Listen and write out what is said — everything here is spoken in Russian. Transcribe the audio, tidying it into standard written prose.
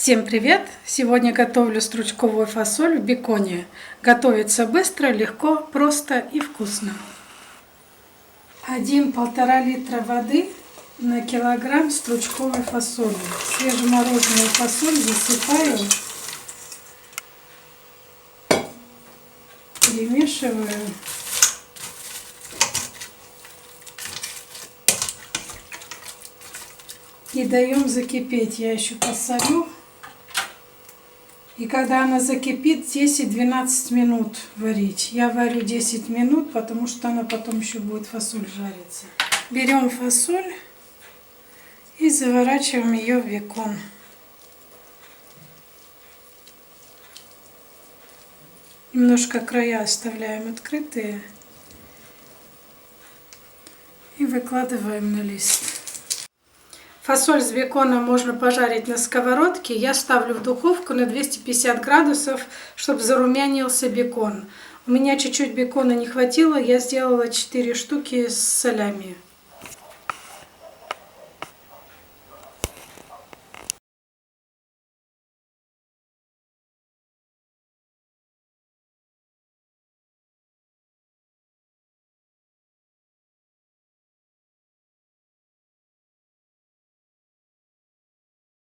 Всем привет! Сегодня готовлю стручковую фасоль в беконе. Готовится быстро, легко, просто и вкусно. 1,5 литра воды на килограмм стручковой фасоли. Свежемороженую фасоль засыпаю, перемешиваю. И даем закипеть. Я еще посолю. И когда она закипит, 10-12 минут варить. Я варю 10 минут, потому что она потом еще будет фасоль жариться. Берем фасоль и заворачиваем ее в бекон. Немножко края оставляем открытые. И выкладываем на лист. Фасоль с беконом можно пожарить на сковородке. Я ставлю в духовку на 250 градусов, чтобы зарумянился бекон. У меня чуть-чуть бекона не хватило, я сделала 4 штуки с солями.